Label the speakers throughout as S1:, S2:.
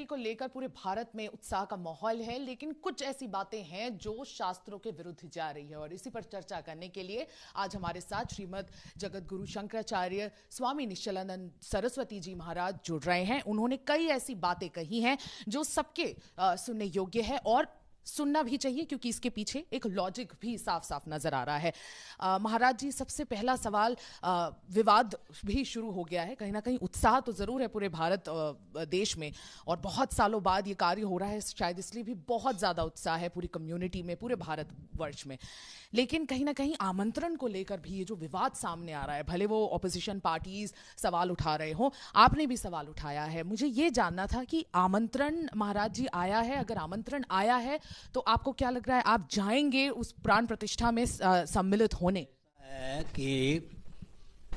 S1: को लेकर पूरे भारत में उत्साह का माहौल है, लेकिन कुछ ऐसी बातें हैं जो शास्त्रों के विरुद्ध जा रही है और इसी पर चर्चा करने के लिए आज हमारे साथ श्रीमद जगत गुरु शंकराचार्य स्वामी निश्चलानंद सरस्वती जी महाराज जुड़ रहे हैं। उन्होंने कई ऐसी बातें कही हैं जो सबके सुनने योग्य है और सुनना भी चाहिए, क्योंकि इसके पीछे एक लॉजिक भी साफ साफ नजर आ रहा है। महाराज जी, सबसे पहला सवाल, विवाद भी शुरू हो गया है, कहीं ना कहीं उत्साह तो जरूर है पूरे भारत देश में और बहुत सालों बाद ये कार्य हो रहा है, शायद इसलिए भी बहुत ज्यादा उत्साह है पूरी कम्युनिटी में, पूरे भारत वर्ष में। लेकिन कहीं ना कहीं आमंत्रण को लेकर भी ये जो विवाद सामने आ रहा है, भले वो ऑपोजिशन पार्टीज सवाल उठा रहे हो, आपने भी सवाल उठाया है। मुझे ये जानना था कि आमंत्रण महाराज जी आया है, अगर आमंत्रण आया है तो आपको क्या लग रहा है, आप जाएंगे उस प्राण प्रतिष्ठा में सम्मिलित होने?
S2: कि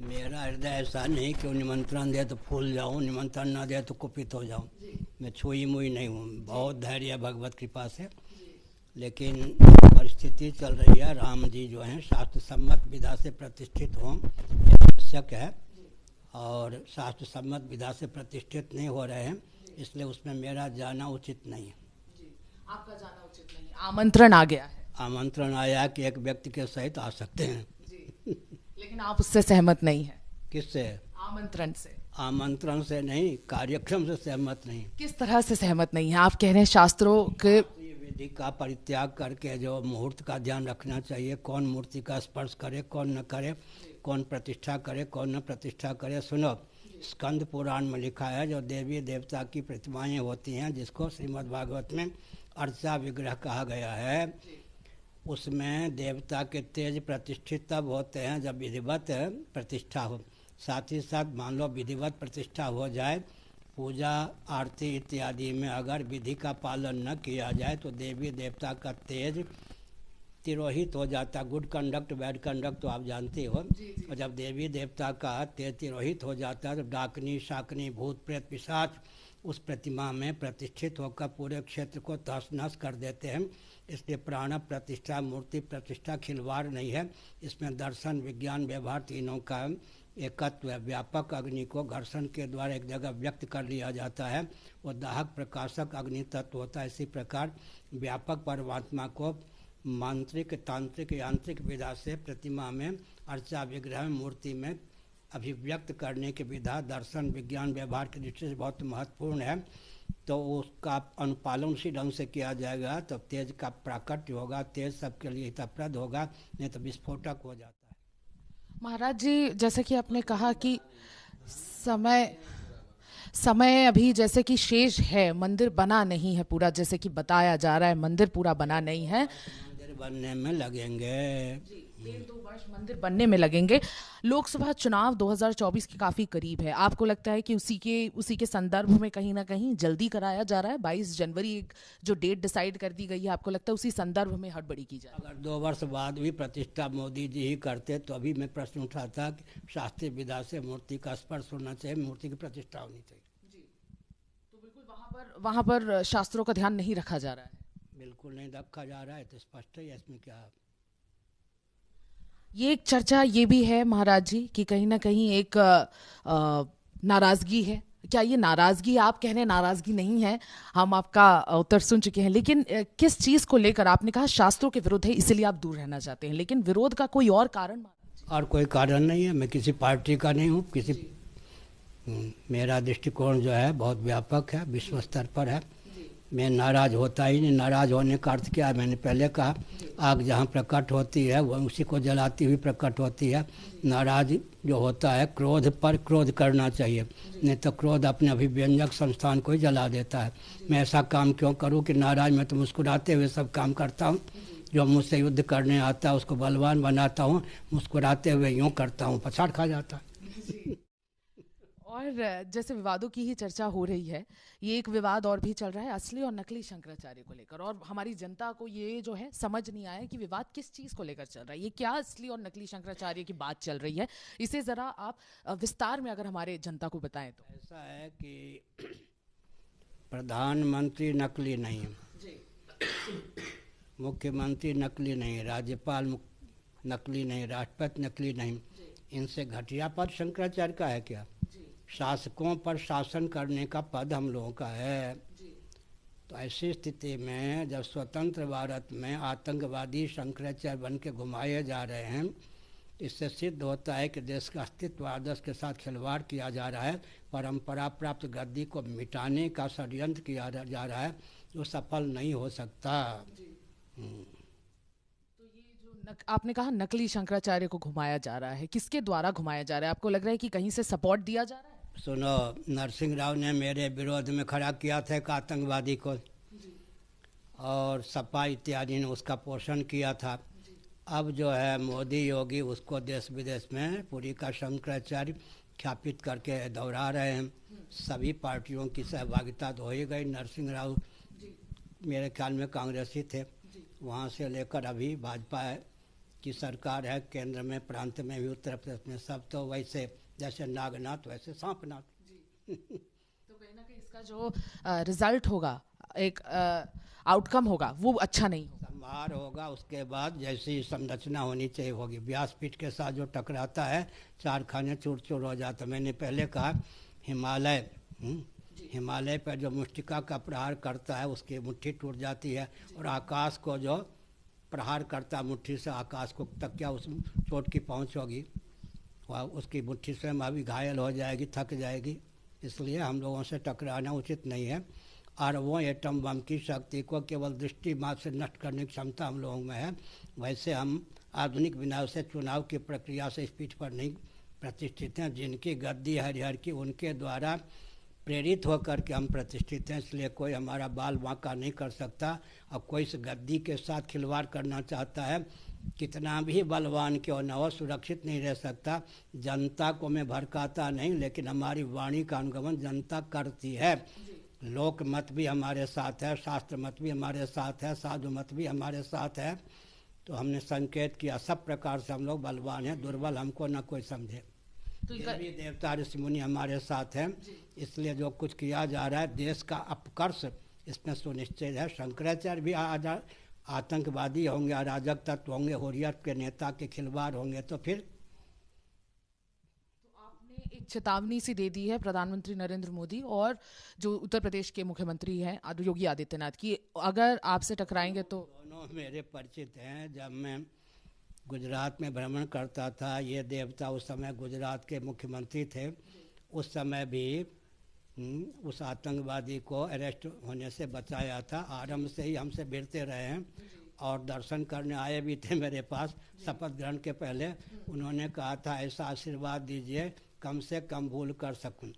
S2: मेरा हृदय ऐसा नहीं कि निमंत्रण दे तो फूल जाऊं, निमंत्रण ना दे तो कुपित हो जाऊं। मैं छुई मुई नहीं हूँ, बहुत धैर्य है भगवत कृपा से। लेकिन परिस्थिति चल रही है, राम जी जो हैं शास्त्र सम्मत विधा से प्रतिष्ठित हों, आवश्यक है, और शास्त्र सम्मत विधा से प्रतिष्ठित नहीं हो रहे हैं, इसलिए उसमें मेरा जाना उचित नहीं है।
S1: आपका जाना उचित नहीं है, आमंत्रण आ गया है।
S2: आमंत्रण आया कि एक व्यक्ति के सहित आ सकते हैं
S1: जी। लेकिन आप उससे सहमत नहीं हैं?
S2: किससे?
S1: आमंत्रण से।
S2: आमंत्रण से नहीं, कार्यक्रम से सहमत नहीं।
S1: किस तरह से सहमत नहीं है? आप कह रहे हैं शास्त्रों के
S2: विधि का परित्याग करके जो मुहूर्त का ध्यान रखना चाहिए, कौन मूर्ति का स्पर्श करे, कौन न करे, कौन प्रतिष्ठा करे, कौन न प्रतिष्ठा करे। सुनो, स्कंद पुराण में लिखा है, जो देवी देवता की प्रतिमाएं होती हैं, जिसको श्रीमद् भागवत में अर्चा विग्रह कहा गया है, उसमें देवता के तेज प्रतिष्ठित तब होते हैं जब विधिवत प्रतिष्ठा हो। साथ ही साथ मान लो विधिवत प्रतिष्ठा हो जाए, पूजा आरती इत्यादि में अगर विधि का पालन न किया जाए तो देवी देवता का तेज तिरोहित हो जाता। गुड कंडक्ट बैड कंडक्ट तो आप जानते हो। और जब देवी देवता का तेज तिरोहित हो जाता है तो डाकनी शाकनी भूत प्रेत पिशाच उस प्रतिमा में प्रतिष्ठित होकर पूरे क्षेत्र को तहस नहस कर देते हैं। इसलिए प्राण प्रतिष्ठा, मूर्ति प्रतिष्ठा खिलवाड़ नहीं है, इसमें दर्शन विज्ञान व्यवहार तीनों का एकत्व है। व्यापक अग्नि को घर्षण के द्वारा एक जगह व्यक्त कर लिया जाता है, वो दाहक प्रकाशक अग्नि तत्व होता है। इसी प्रकार व्यापक परमात्मा को मांत्रिक तांत्रिक यांत्रिक विधा से प्रतिमा में अर्चा विग्रह मूर्ति में अभिव्यक्त करने की विधा दर्शन विज्ञान व्यवहार की दृष्टि से बहुत महत्वपूर्ण है। तो उसका अनुपालन उसी ढंग से किया जाएगा तो तेज का प्राकट्य होगा, तेज सबके लिए हितप्रद होगा, नहीं तो विस्फोटक हो जाता है।
S1: महाराज जी, जैसे कि आपने कहा कि समय अभी जैसे कि शेष है, मंदिर बना नहीं है पूरा, जैसे कि बताया जा रहा है मंदिर पूरा बना नहीं है।
S2: मंदिर बनने में लगेंगे
S1: 1-2 वर्ष मंदिर बनने में लगेंगे। लोकसभा चुनाव 2024 के काफी करीब है, आपको लगता है कि उसी के संदर्भ में कहीं ना कहीं जल्दी कराया जा रहा है? 22 जनवरी एक जो डेट डिसाइड कर दी गई है, आपको लगता है उसी संदर्भ में हड़बड़ी की जाए?
S2: अगर 2 वर्ष बाद भी प्रतिष्ठा मोदी जी ही करते तो अभी मैं प्रश्न उठाता कि शास्त्रीय विधा से मूर्ति का स्पर्श होना चाहिए, मूर्ति की प्रतिष्ठा होनी चाहिए।
S1: जी, तो बिल्कुल वहां पर शास्त्रों का ध्यान नहीं रखा जा रहा है?
S2: बिल्कुल नहीं रखा जा रहा है, तो स्पष्ट है इसमें क्या।
S1: ये एक चर्चा ये भी है महाराज जी कि कहीं ना कहीं एक नाराजगी है। क्या ये नाराजगी, आप कह रहे हैं नाराजगी नहीं है, हम आपका उत्तर सुन चुके हैं, लेकिन किस चीज को लेकर? आपने कहा शास्त्रों के विरुद्ध है इसलिए आप दूर रहना चाहते हैं, लेकिन विरोध का कोई और कारण?
S2: और कोई कारण नहीं है, मैं किसी पार्टी का नहीं हूँ, मेरा दृष्टिकोण जो है बहुत व्यापक है, विश्व स्तर पर है। मैं नाराज होता ही नहीं। नाराज होने का अर्थ क्या है? मैंने पहले कहा, आग जहाँ प्रकट होती है वह उसी को जलाती हुई प्रकट होती है। नाराज जो होता है, क्रोध पर क्रोध करना चाहिए, नहीं तो क्रोध अपने अभिव्यंजक संस्थान को ही जला देता है। मैं ऐसा काम क्यों करूं कि नाराज मैं तो मुस्कुराते हुए सब काम करता हूं। जो मुझसे युद्ध करने आता है उसको बलवान बनाता हूं, मुस्कुराते हुए यूँ करता हूँ, पछाड़ खा जाता है।
S1: और जैसे विवादों की ही चर्चा हो रही है, ये एक विवाद और भी चल रहा है असली और नकली शंकराचार्य को लेकर, और हमारी जनता को ये जो है समझ नहीं आया कि विवाद किस चीज को लेकर चल रहा है, ये क्या असली और नकली शंकराचार्य की बात चल रही है, इसे जरा आप विस्तार में अगर हमारे जनता को बताएं तो।
S2: ऐसा है कि प्रधानमंत्री नकली नहीं है, मुख्यमंत्री नकली नहीं, राज्यपाल नकली नहीं, राष्ट्रपति नकली नहीं, इनसे घटिया पद शंकराचार्य का है क्या? शासकों पर शासन करने का पद हम लोगों का है। तो ऐसी स्थिति में जब स्वतंत्र भारत में आतंकवादी शंकराचार्य बन के घुमाए जा रहे हैं, इससे सिद्ध होता है कि देश का अस्तित्व आदर्श के साथ खिलवाड़ किया जा रहा है, परंपरा प्राप्त गद्दी को मिटाने का षड्यंत्र किया जा रहा है, जो सफल नहीं हो सकता।
S1: तो ये जो आपने कहा नकली शंकराचार्य को घुमाया जा रहा है, किसके द्वारा घुमाया जा रहा है? आपको लग रहा है कि कहीं से सपोर्ट दिया जा रहा है?
S2: सुनो, नरसिंह राव ने मेरे विरोध में खड़ा किया था एक आतंकवादी को, और सपा इत्यादि ने उसका पोषण किया था। अब जो है मोदी योगी उसको देश विदेश में पूरी का शंकराचार्य ख्यापित करके दोहरा रहे हैं। सभी पार्टियों की सहभागिता तो हो ही गई। नरसिंह राव मेरे ख्याल में कांग्रेसी थे, वहाँ से लेकर अभी भाजपा की सरकार है केंद्र में, प्रांत में भी, उत्तर प्रदेश में, सब तो वैसे जैसे नागनाथ वैसे सांपनाथ।
S1: तो कहीं ना कहीं इसका जो रिजल्ट होगा, एक आउटकम होगा, वो अच्छा नहीं होगा।
S2: संभार होगा, उसके बाद जैसी संरचना होनी चाहिए होगी। व्यासपीठ के साथ जो टकराता है, चार खाने चूर चूर हो जाता। मैंने पहले कहा हिमालय पर जो मुष्टिका का प्रहार करता है उसकी मुट्ठी टूट जाती है, और आकाश को जो प्रहार करता मुट्ठी से, आकाश को तक क्या उस चोट की पहुँच होगी, वह उसकी मुट्ठी स्वयं अभी घायल हो जाएगी, थक जाएगी। इसलिए हम लोगों से टकराना उचित नहीं है। और वो एटम बम की शक्ति को केवल दृष्टि मात्र से नष्ट करने की क्षमता हम लोगों में है। वैसे हम आधुनिक विनाश से चुनाव की प्रक्रिया से इस पीठ पर नहीं प्रतिष्ठित हैं। जिनकी गद्दी हरिहर की, उनके द्वारा प्रेरित होकर के हम प्रतिष्ठित हैं, इसलिए कोई हमारा बाल बांका नहीं कर सकता। और कोई इस गद्दी के साथ खिलवाड़ करना चाहता है, कितना भी बलवान क्यों न हो, सुरक्षित नहीं रह सकता। जनता को मैं भड़काता नहीं, लेकिन हमारी वाणी का अनुगमन जनता करती है। लोक मत भी हमारे साथ है, शास्त्र मत भी हमारे साथ है, साधु मत भी हमारे साथ है। तो हमने संकेत किया सब प्रकार से हम लोग बलवान हैं, दुर्बल हमको न कोई समझे। तो देवी देवता ऋषि मुनि हमारे साथ हैं, इसलिए जो कुछ किया जा रहा है देश का अपकर्ष इसमें सुनिश्चित है। शंकराचार्य भी आतंकवादी होंगे, अराजक तत्व होंगे, हुर्रियत के नेता के खिलवाड़ होंगे, तो फिर
S1: एक चेतावनी सी दे दी है प्रधानमंत्री नरेंद्र मोदी और जो उत्तर प्रदेश के मुख्यमंत्री हैं योगी आदित्यनाथ की, अगर आपसे टकराएंगे तो।
S2: दोनों मेरे परिचित हैं। जब मैं गुजरात में भ्रमण करता था, ये देवता उस समय गुजरात के मुख्यमंत्री थे, उस समय भी उस आतंकवादी को अरेस्ट होने से बचाया था। आरंभ से ही हमसे भिड़ते रहे हैं और दर्शन करने आए भी थे मेरे पास शपथ ग्रहण के पहले। उन्होंने कहा था ऐसा आशीर्वाद दीजिए कम से कम भूल कर सकूं।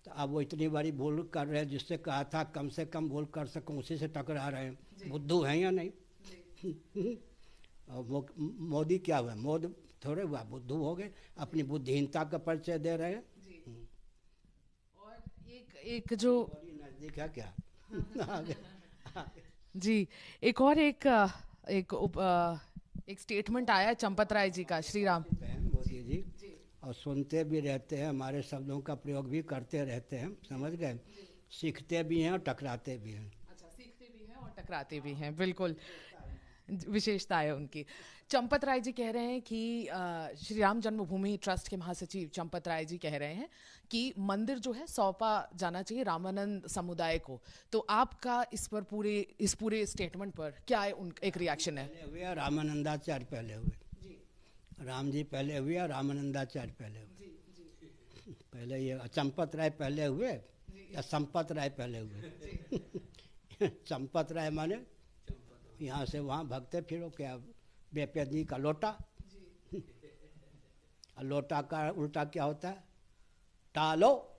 S2: तो अब वो इतनी बड़ी भूल कर रहे हैं, जिससे कहा था कम से कम भूल कर सकूं, उसी से टकरा रहे हैं। बुद्धू हैं या नहीं? और मोदी क्या हुआ? मोदी थोड़े हुआ, बुद्धू हो गए, अपनी बुद्धिहीनता का परिचय दे रहे हैं।
S1: और एक जो
S2: नजदीक है क्या?
S1: जी, एक और एक स्टेटमेंट आया चंपत राय जी का, श्री राम
S2: मोदी जी, और सुनते भी रहते हैं, हमारे शब्दों का प्रयोग भी करते रहते हैं, समझ गए? सीखते भी हैं और टकराते भी हैं।
S1: अच्छा, सीखते भी हैं और टकराते भी हैं, बिल्कुल विशेषता है उनकी। चंपत राय जी कह रहे हैं कि श्री राम जन्मभूमि ट्रस्ट के महासचिव चंपत राय जी कह रहे हैं कि मंदिर जो है सौंपा जाना चाहिए रामानंद समुदाय को। तो आपका इस पूरे स्टेटमेंट पर क्या है एक रिएक्शन है?
S2: हुए रामानंदाचार्य पहले हुए, राम जी पहले हुए और रामानंदाचार्य पहले हुए। पहले ये चंपत राय पहले हुए या संपत राय पहले हुए? चंपत राय माने यहाँ से वहाँ भगते फिरो, क्या बेपेदनी का लोटा। लोटा का उल्टा क्या होता है? टालो।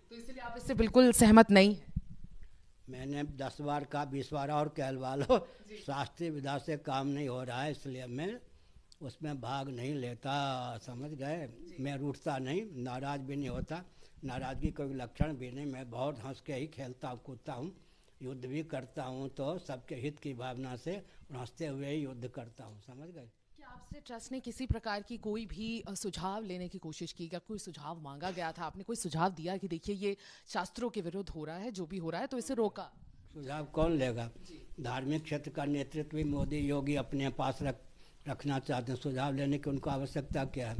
S1: तो इसलिए आप इससे बिल्कुल सहमत नहीं?
S2: मैंने 10 बार कहा, 20 बार और कहलवा लो, शास्त्रीय विधा से काम नहीं हो रहा है, इसलिए मैं उसमें भाग नहीं लेता, समझ गए? मैं रूठता नहीं, नाराज भी नहीं होता, नाराज़गी कोई लक्षण भी नहीं। मैं बहुत हंस के ही खेलता कूदता हूँ, युद्ध भी करता हूँ तो सबके हित की भावना से हंसते हुए ही युद्ध करता हूँ, समझ गए?
S1: क्या आपसे ट्रस्ट ने किसी प्रकार की कोई भी सुझाव लेने की कोशिश की? क्या कोई सुझाव मांगा गया था? आपने कोई सुझाव दिया कि देखिए ये शास्त्रों के विरुद्ध हो रहा है, जो भी हो रहा है, तो इसे रोका?
S2: सुझाव कौन लेगा? धार्मिक क्षेत्र का नेतृत्व भी मोदी योगी अपने पास रखना चाहते हैं, सुझाव लेने की उनको आवश्यकता क्या है?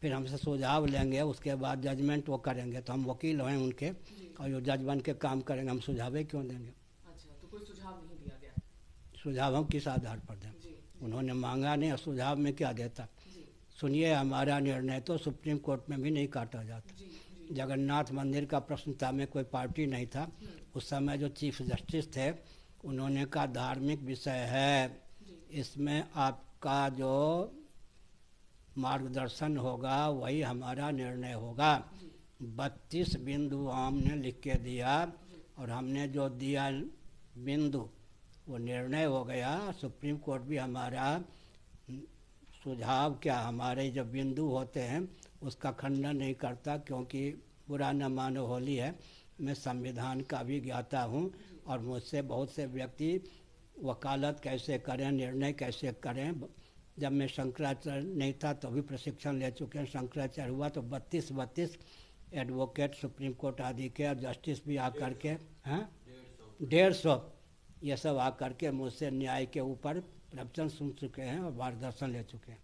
S2: फिर हमसे सुझाव लेंगे, उसके बाद जजमेंट वो करेंगे। तो हम वकील हैं उनके, और जो जज बन के काम करेंगे, हम सुझाव क्यों देंगे?
S1: अच्छा, तो कोई सुझाव नहीं दिया गया?
S2: सुझाव हम किस आधार पर दें? उन्होंने मांगा नहीं, और सुझाव में क्या देता? सुनिए, हमारा निर्णय तो सुप्रीम कोर्ट में भी नहीं काटा जाता। जगन्नाथ मंदिर का प्रश्न था, में कोई पार्टी नहीं था उस समय। जो चीफ जस्टिस थे उन्होंने कहा धार्मिक विषय है, इसमें आपका जो मार्गदर्शन होगा वही हमारा निर्णय होगा। 32 बिंदु हमने लिख के दिया, और हमने जो दिया बिंदु वो निर्णय हो गया। सुप्रीम कोर्ट भी हमारा सुझाव, क्या हमारे जो बिंदु होते हैं उसका खंडन नहीं करता, क्योंकि बुरा न मानो होली है। मैं संविधान का भी ज्ञाता हूँ, और मुझसे बहुत से व्यक्ति वकालत कैसे करें, निर्णय कैसे करें, जब मैं शंकराचार्य नहीं था तो भी प्रशिक्षण ले चुके हैं। शंकराचार्य हुआ तो 32 एडवोकेट सुप्रीम कोर्ट आदि के, और जस्टिस भी आकर के, हैं 150 ये सब आकर के मुझसे न्याय के ऊपर प्रवचन सुन चुके हैं और मार्गदर्शन ले चुके हैं।